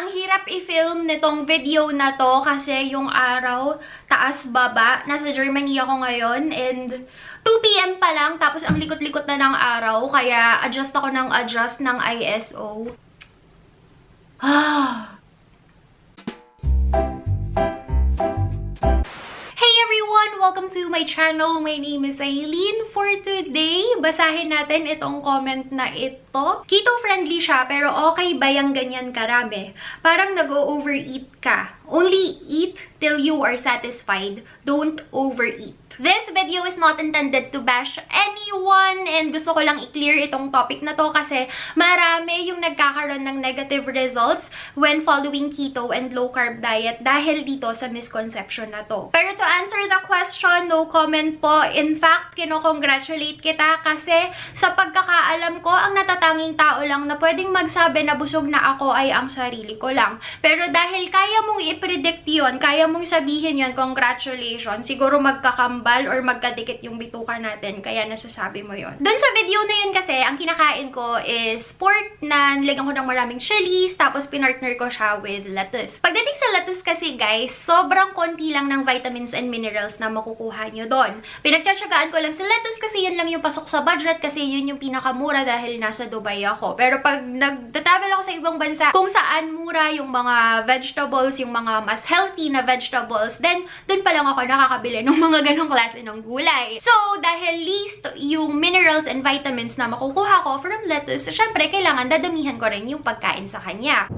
Ang hirap i-film nitong video na to kasi yung araw, taas-baba. Nasa Germany ako ngayon and 2 PM pa lang tapos ang likot-likot na ng araw kaya adjust ako ng adjust ng ISO. Hey everyone! Welcome to my channel. My name is Aileen. For today, basahin natin itong comment na ito. Keto-friendly siya, pero okay ba yung ganyan karami? Parang nag-o-overeat ka. Only eat till you are satisfied. Don't overeat. This video is not intended to bash anyone and gusto ko lang i-clear itong topic na to kasi marami yung nagkakaroon ng negative results when following keto and low-carb diet dahil dito sa misconception na to. Pero to answer the question, no comment po. In fact, kino-congratulate kita kasi sa pagkakaalam ko, ang natatanging tao lang na pwedeng magsabi na busog na ako ay ang sarili ko lang. Pero dahil kaya mong i-predict yun, kaya mong sabihin yun, congratulations, siguro magkakambal or magkadikit yung bituka natin, kaya nasasabi mo yun. Doon sa video na yun kasi, ang kinakain ko is pork na nilagyan ko ng maraming chilies, tapos pinartner ko siya with lettuce. Pagdating sa lettuce kasi guys, sobrang konti lang ng vitamins and minerals na makukuha nyo doon. Pinagtsatsagaan ko lang sa lettuce kasi yun lang yung pasok sa budget kasi yun yung pinakamura dahil nasa Dubai ako. Pero pag nag-travel ako sa ibang bansa, kung saan mura yung mga vegetables, yung mga mas healthy na vegetables, then doon pa lang ako nakakabili ng mga ganong klase ng gulay. So, dahil least yung minerals and vitamins na makukuha ko from lettuce, syempre, kailangan dadamihan ko rin yung pagkain sa kanya.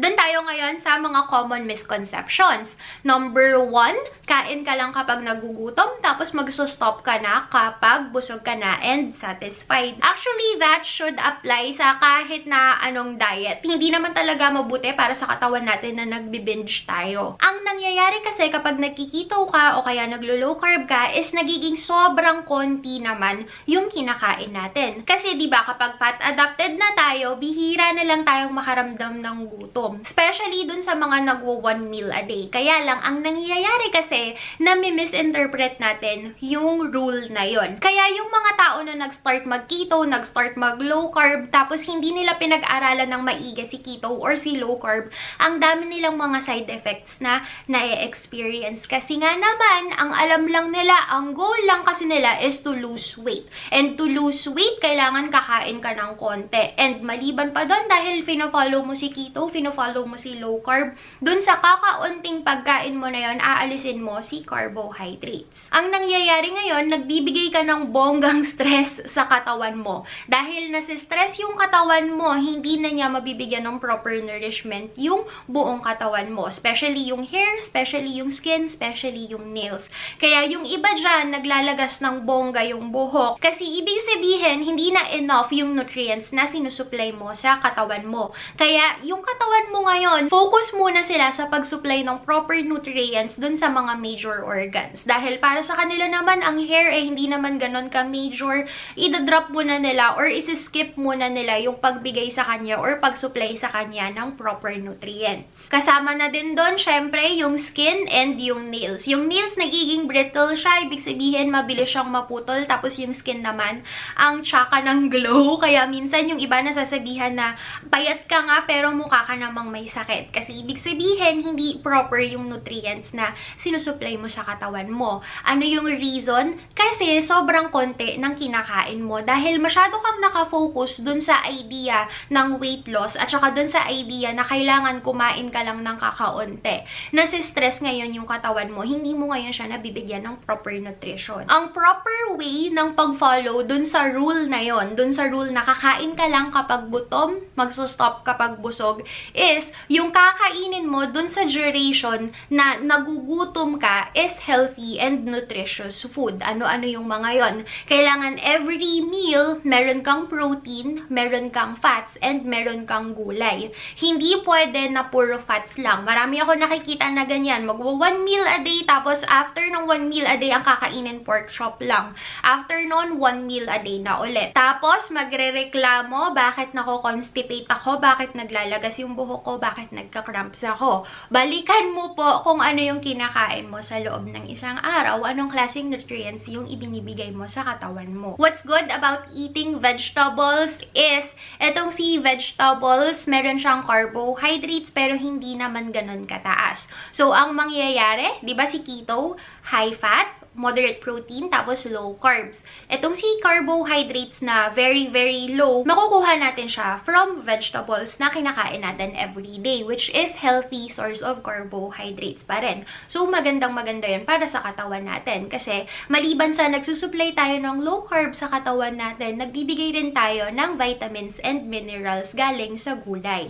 Doon tayo ngayon sa mga common misconceptions. Number 1, kain ka lang kapag nagugutom, tapos magso-stop ka na kapag busog ka na and satisfied. Actually, that should apply sa kahit na anong diet. Hindi naman talaga mabuti para sa katawan natin na nagbi-binge tayo. Ang nangyayari kasi kapag nagkikito ka o kaya naglo-low carb ka is nagiging sobrang konti naman yung kinakain natin. Kasi 'di ba kapag fat adapted na tayo, bihira na lang tayong makaramdam ng gutom. Especially dun sa mga nagwo-one meal a day. Kaya lang, ang nangyayari kasi, nami-misinterpret natin yung rule na yon. Kaya yung mga tao na nag-start mag-keto, nag-start mag-low carb, tapos hindi nila pinag-aralan ng maigi si keto or si low carb, ang dami nilang mga side effects na na-experience. Kasi nga naman, ang alam lang nila, ang goal lang kasi nila is to lose weight. And to lose weight, kailangan kakain ka ng konti. And maliban pa doon, dahil fino-follow mo si keto, fino-follow mo si low carb, dun sa kakaunting pagkain mo na yon, aalisin mo si carbohydrates. Ang nangyayari ngayon, nagbibigay ka ng bonggang stress sa katawan mo. Dahil nasi-stress yung katawan mo, hindi na niya mabibigyan ng proper nourishment yung buong katawan mo. Especially yung hair, especially yung skin, especially yung nails. Kaya yung iba dyan, naglalagas ng bongga yung buhok. Kasi ibig sabihin, hindi na enough yung nutrients na sinusupply mo sa katawan mo. Kaya yung katawan mo ngayon, focus muna sila sa pag-supply ng proper nutrients dun sa mga major organs. Dahil para sa kanila naman, ang hair eh hindi naman ganon ka-major. Ida-drop muna nila or isi-skip muna nila yung pagbigay sa kanya or pag-supply sa kanya ng proper nutrients. Kasama na din dun, syempre, yung skin and yung nails. Yung nails, nagiging brittle siya. Ibig sabihin, mabilis siyang maputol. Tapos yung skin naman, ang tsaka ng glow. Kaya minsan yung iba nasasabihan na payat ka nga pero mukha ka namang may sakit. Kasi ibig sabihin, hindi proper yung nutrients na sinusupply mo sa katawan mo. Ano yung reason? Kasi sobrang konti ng kinakain mo. Dahil masyado kang nakafocus dun sa idea ng weight loss at saka dun sa idea na kailangan kumain ka lang ng kakaunti. Nasi-stress ngayon yung katawan mo. Hindi mo ngayon siya nabibigyan ng proper nutrition. Ang proper way ng pag-follow dun sa rule na yon, dun sa rule na kakain ka lang kapag gutom, magso-stop kapag busog, is yung kakainin mo dun sa duration na nagugutom ka is healthy and nutritious food. Ano-ano yung mga yon? Kailangan every meal, meron kang protein, meron kang fats, and meron kang gulay. Hindi pwede na puro fats lang. Marami ako nakikita na ganyan. Magwa 1 meal a day, tapos after ng 1 meal a day, ang kakainin pork chop lang. After nun, 1 meal a day na ulit. Tapos, magre-reklamo, bakit nako-constipate ako, bakit naglalagas yung buhok buhok ko, bakit nagka-cramps ako. Balikan mo po kung ano yung kinakain mo sa loob ng isang araw, anong klaseng nutrients yung ibinibigay mo sa katawan mo. What's good about eating vegetables is, etong si vegetables, meron siyang carbohydrates pero hindi naman ganun kataas. So, ang mangyayari, di ba si keto, high fat, moderate protein, tapos low carbs. Etong si carbohydrates na very, very low, makukuha natin siya from vegetables na kinakain natin every day, which is healthy source of carbohydrates pa rin. So, magandang-maganda yun para sa katawan natin. Kasi, maliban sa nagsusupply tayo ng low carb sa katawan natin, nagbibigay rin tayo ng vitamins and minerals galing sa gulay.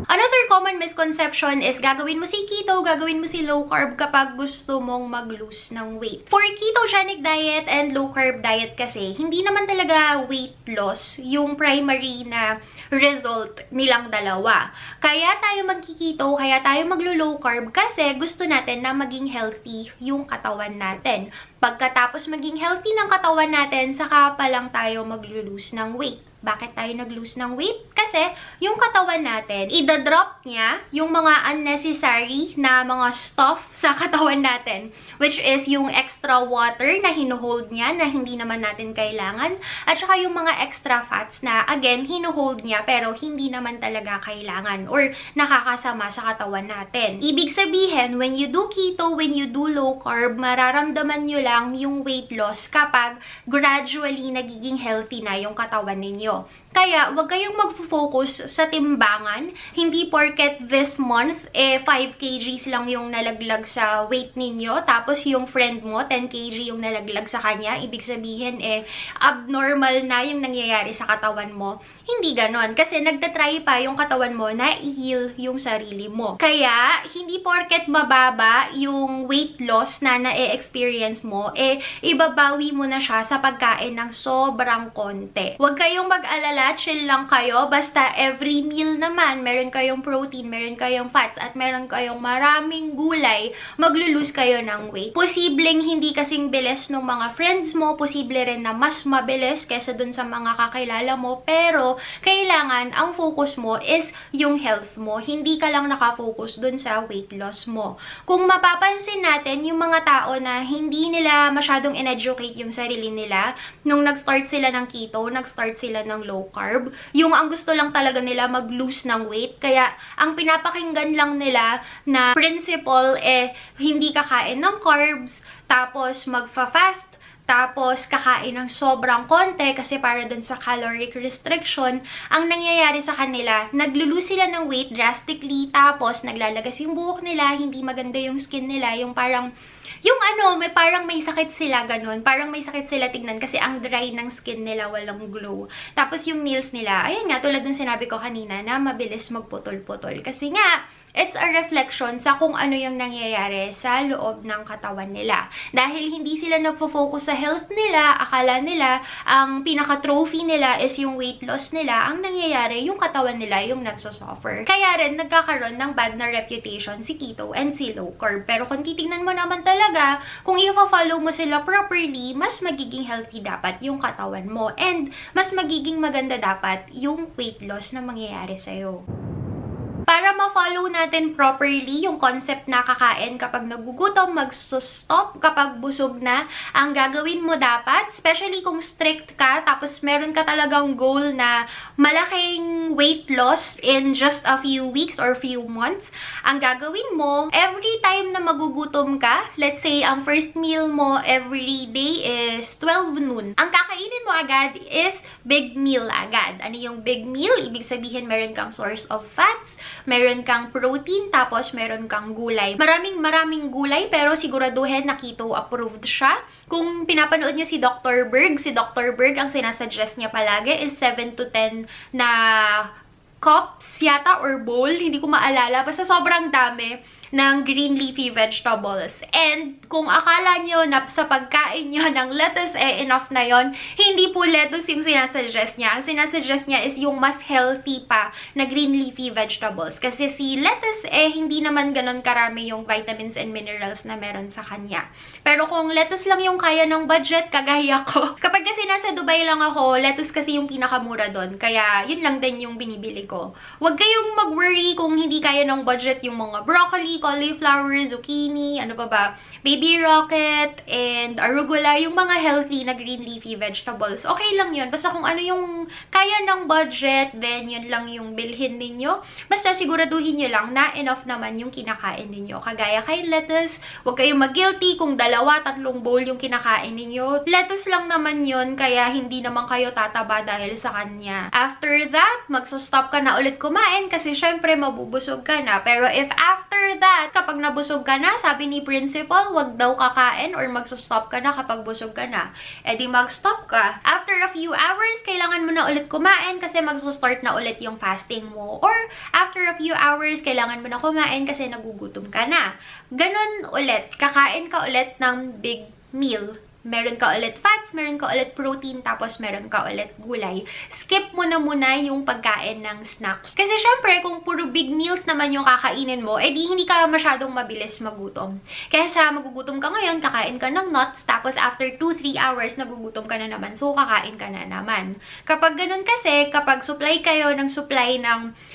Another common misconception is gagawin mo si keto, gagawin mo si low carb kapag gusto mong mag-lose ng weight. For ketogenic diet and low carb diet kasi, hindi naman talaga weight loss yung primary na result nilang dalawa. Kaya tayo mag-keto, kaya tayo maglo-low carb kasi gusto natin na maging healthy yung katawan natin. Pagkatapos maging healthy ng katawan natin, saka pa lang tayo maglo-lose ng weight. Bakit tayo nag-lose ng weight? Kasi yung katawan natin, idadrop niya yung mga unnecessary na mga stuff sa katawan natin, which is yung extra water na hinuhold niya na hindi naman natin kailangan, at saka yung mga extra fats na, again, hinuhold niya pero hindi naman talaga kailangan or nakakasama sa katawan natin. Ibig sabihin, when you do keto, when you do low carb, mararamdaman nyo lang yung weight loss kapag gradually nagiging healthy na yung katawan ninyo. Kaya, wag kayong mag-focus sa timbangan. Hindi porket this month, 5 kgs lang yung nalaglag sa weight ninyo, tapos yung friend mo, 10 kg yung nalaglag sa kanya, ibig sabihin, abnormal na yung nangyayari sa katawan mo. Hindi ganon. Kasi nagtatry pa yung katawan mo na i-heal yung sarili mo. Kaya, hindi porket mababa yung weight loss na na-experience mo, ibabawi mo na siya sa pagkain ng sobrang konti. Huwag kayong mag-alala, chill lang kayo. Basta every meal naman, meron kayong protein, meron kayong fats, at meron kayong maraming gulay, maglulose kayo ng weight. Posibleng hindi kasing bilis ng mga friends mo, posible rin na mas mabilis kaysa dun sa mga kakilala mo, pero kailangan ang focus mo is yung health mo. Hindi ka lang nakafocus dun sa weight loss mo. Kung mapapansin natin, yung mga tao na hindi nila masyadong in-educate yung sarili nila, nung nag-start sila ng keto, nag-start sila ng low carb, yung ang gusto lang talaga nila mag-lose ng weight, kaya ang pinapakinggan lang nila na principle hindi kakain ng carbs, tapos magfa-fast, tapos kakain ng sobrang konti kasi para dun sa caloric restriction, ang nangyayari sa kanila, naglulose sila ng weight drastically, tapos naglalagas yung buhok nila, hindi maganda yung skin nila, yung parang, parang may sakit sila, ganun. Parang may sakit sila tignan kasi ang dry ng skin nila, walang glow. Tapos yung nails nila, ayan nga, tulad ng sinabi ko kanina, na mabilis magputol-putol. Kasi nga, it's a reflection sa kung ano yung nangyayari sa loob ng katawan nila. Dahil hindi sila nagfo-focus sa health nila, akala nila, ang pinaka-trophy nila is yung weight loss nila, ang nangyayari, yung katawan nila yung nagsosuffer. Kaya rin, nagkakaroon ng bad na reputation si keto and si low carb. Pero kung titignan mo naman talaga, kung i-follow mo sila properly, mas magiging healthy dapat yung katawan mo. And mas magiging maganda dapat yung weight loss na mangyayari sa'yo. Para ma-follow natin properly yung concept na kakain kapag nagugutom, mag-stop kapag busog na, ang gagawin mo dapat, especially kung strict ka, tapos meron ka talagang goal na malaking weight loss in just a few weeks or few months, ang gagawin mo, every time na magugutom ka, let's say, ang first meal mo every day is 12 noon. Ang kakainin mo agad is big meal agad. Ano yung big meal? Ibig sabihin, meron kang source of fats, meron kang protein, tapos meron kang gulay. Maraming gulay, pero siguraduhin na keto approved siya. Kung pinapanood nyo si Dr. Berg, ang sinasuggest niya palagi is 7 to 10 na cups yata or bowl, hindi ko maalala. Basta sobrang dami ng green leafy vegetables. And kung akala nyo na sa pagkain nyo ng lettuce, enough na yon, hindi po lettuce yung sinasuggest niya. Ang sinasuggest niya is yung mas healthy pa na green leafy vegetables. Kasi si lettuce, hindi naman ganon karami yung vitamins and minerals na meron sa kanya. Pero kung lettuce lang yung kaya ng budget, kagaya ko. Kapag kasi nasa Dubai lang ako, lettuce kasi yung pinakamura doon. Kaya yun lang din yung binibili ko. Huwag kayong mag-worry kung hindi kaya ng budget yung mga broccoli, cauliflower, zucchini, ano pa ba, baby rocket, and arugula, yung mga healthy na green leafy vegetables. Okay lang yun. Basta kung ano yung kaya ng budget, then yun lang yung bilhin ninyo. Basta siguraduhin nyo lang na enough naman yung kinakain ninyo. Kagaya kay lettuce, huwag kayong mag-guilty kung 2-3 bowl yung kinakain ninyo. Lettuce lang naman yun, kaya hindi naman kayo tataba dahil sa kanya. After that, magsa-stop ka na ulit kumain kasi syempre mabubusog ka na. Pero if after that, kapag nabusog ka na, sabi ni principal, wag daw kakain or magsa-stop ka na kapag busog ka na. E di mag-stop ka. After a few hours, kailangan mo na ulit kumain kasi magsa-start na ulit yung fasting mo. Or after a few hours, kailangan mo na kumain kasi nagugutom ka na. Ganon ulit. Kakain ka ulit ng big meal. Meron ka ulit fats, meron ka ulit protein, tapos meron ka ulit gulay. Skip mo na muna yung pagkain ng snacks. Kasi syempre, kung puro big meals naman yung kakainin mo, di hindi ka masyadong mabilis magutom. Kaya magugutom ka ngayon, kakain ka ng nuts, tapos after 2-3 hours, nagugutom ka na naman. So, kakain ka na naman. Kapag ganun kasi, kapag supply kayo ng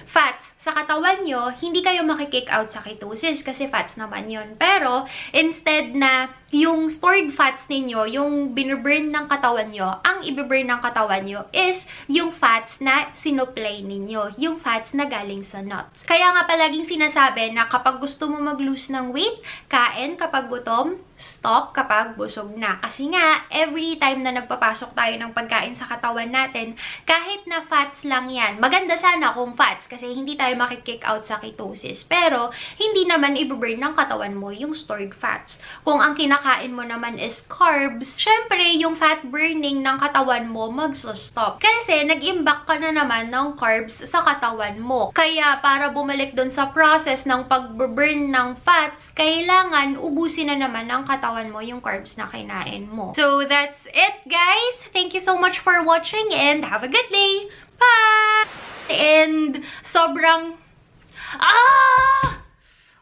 fats sa katawan nyo, hindi kayo makikick out sa ketosis kasi fats naman yun. Pero, instead na yung stored fats ninyo, yung binaburn ng katawan nyo, ang ibiburn ng katawan nyo is yung fats na sinupply ninyo, yung fats na galing sa nuts. Kaya nga palaging sinasabi na kapag gusto mo mag-lose ng weight, kain kapag gutom, stop kapag busog na. Kasi nga, every time na nagpapasok tayo ng pagkain sa katawan natin, kahit na fats lang yan, maganda sana kung fats kasi hindi tayo makikick out sa ketosis. Pero, hindi naman ibiburn ng katawan mo yung stored fats. Kung ang kinakain mo naman is carbs, syempre, yung fat burning ng katawan mo magsa-stop. Kasi, nag-imbak ka na naman ng carbs sa katawan mo. Kaya, para bumalik dun sa process ng pag-burn ng fats, kailangan ubusin na naman ng katawan mo yung carbs na kinain mo. So, that's it, guys! Thank you so much for watching and have a good day! Bye! And, sobrang...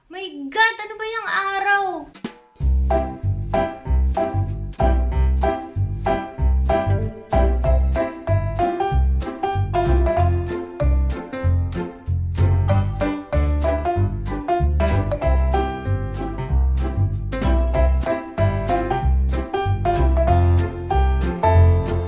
My God! Ano ba yung araw?